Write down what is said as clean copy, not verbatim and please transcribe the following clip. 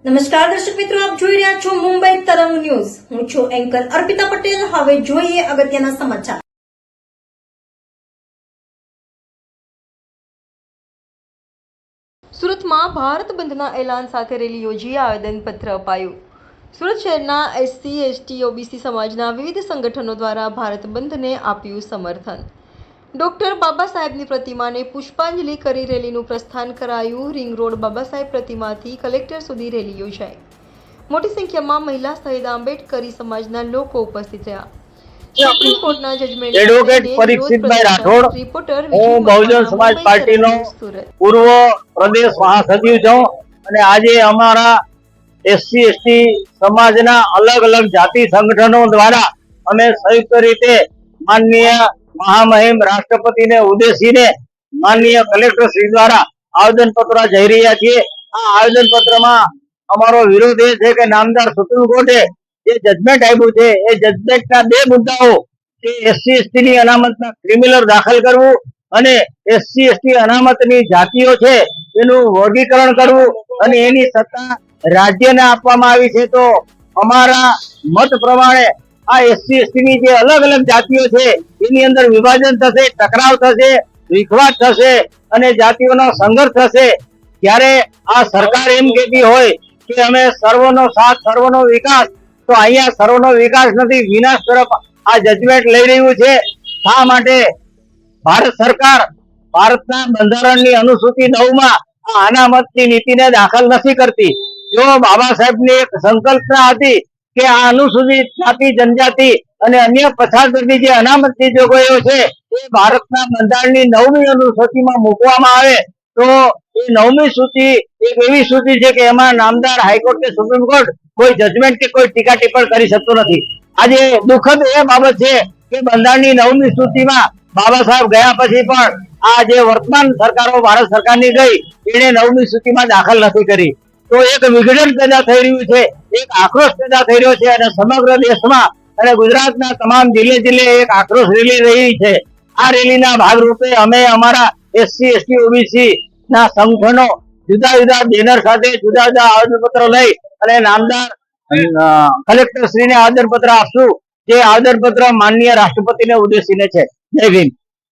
નમસ્કાર દર્શક મિત્રો, આપ જોઈ રહ્યા છો મુંબઈ તરંગ ન્યૂઝ। હું છું એન્કર અર્પિતા પટેલ। હવે જોઈએ અગત્યના સમાચાર। સુરતમાં ભારત બંધના એલાન સાથે રેલી યોજી આવેદનપત્ર અપાયું। સુરત શહેરના એસસી, એસટી, ઓબીસી સમાજના વિવિધ સંગઠનો દ્વારા ભારત બંધને આપ્યું સમર્થન। ડોક્ટર બાબા સાહેબની પ્રતિમાને પુષ્પાંજલિ કરી રેલીનું પ્રસ્થાન કરાયું। Ring road Baba Saheb પ્રતિમાથી collector સુધી રેલી યોજાઈ। મોટી સંખ્યામાં મહિલા સહિત આંબેડકરી સમાજના લોકો ઉપસ્થિત રહ્યા। સુપ્રીમ કોર્ટના જજમેન્ટ એડવોકેટ પરીક્ષિતભાઈ રાઠોડ, રિપોર્ટર હું બહુજન સમાજ પાર્ટીનો પૂર્વ પ્રદેશ મહાસચિવ છું અને આજે અમારા એસસી એસટી સમાજના અલગ અલગ જાતિ સંગઠનો દ્વારા અમે સંયુક્ત રીતે માનનીય મહામહિમ રાષ્ટ્રપતિને ઉદ્દેશીને માનનીય કલેક્ટર શ્રી દ્વારા આવેદન પત્ર જઈ રહ્યા છીએ। આ આવેદન પત્રમાં અમારો વિરોધ એ છે કે નામદાર સુપ્રીમ કોર્ટે જે જજમેન્ટ આપ્યું છે એ જજમેન્ટના બે મુદ્દાઓ કે એસસી એસટી ની અનામતના ક્રિમિનલ દાખલ કરવું અને એસસી એસટી અનામતની જાતિઓ છે એનું વર્ગીકરણ કરવું અને એની સત્તા રાજ્યને આપવામાં આવી છે। તો અમારા મત પ્રમાણે આ એસસી એસટી ની જે અલગ અલગ જાતિઓ છે એની અંદર વિભાજન થશે, ટકરાવ થશે, વિખવાદ થશે અને જાતિઓનો સંઘર્ષ થશે। ત્યારે આ સરકાર એમ કહેતી હોય કે અમે સર્વનો સાથ, સર્વનો વિકાસ, તો અહીંયા સર્વનો વિકાસ નથી, વિનાશ તરફ આ જજમેન્ટ લઈ રહ્યું છે। શા માટે ભારત સરકાર ભારતના બંધારણની અનુસૂચિ 9 માં આ અનામતની નીતિને દાખલ નથી કરતી? જો બાબા સાહેબની એક સંકલ્પના હતી કે આ અનુસૂચિત જાતિ, જનજાતિ અને અન્ય પછાત વર્ગની જે અનામતની જોગવાઈઓ છે એ ભારતના બંધારણની 9મી અનુસૂચિમાં મૂકવામાં આવે તો એ 9મી સૂચિ એક એવી સૂચિ છે કે એમાં નામદાર હાઈકોર્ટ કે સુપ્રીમ કોર્ટ કોઈ જજમેન્ટ કે કોઈ ટીકા ટિપ્પણ કરી શકતો નથી। આજે દુઃખદ એ બાબત છે કે બંધારણની 9મી સૂચિમાં બાબા સાહેબ ગયા પછી પણ આ જે વર્તમાન સરકારો ભારત સરકારની ગઈ એને 9મી સૂચિમાં દાખલ નથી કરી। તો એક વિઘટન પેદા થઈ રહ્યું છે, એક આક્રોશ પેદા થઈ રહ્યો છે અને સમગ્ર દેશમાં અને ગુજરાતના તમામ જિલ્લે એક આક્રોશ રેલી રહી છે। આ રેલીના ભાગરૂપે અમે અમારા એસસી એસટી ઓબીસી ના સંગઠનો જુદા જુદા બેનર સાથે જુદા જુદા આવેદનપત્ર લઈ અને નામદાર કલેક્ટર શ્રીને આવેદનપત્ર આપશું, જે આવેદનપત્ર માનનીય રાષ્ટ્રપતિને ઉદ્દેશીને છે। જય ભીમ।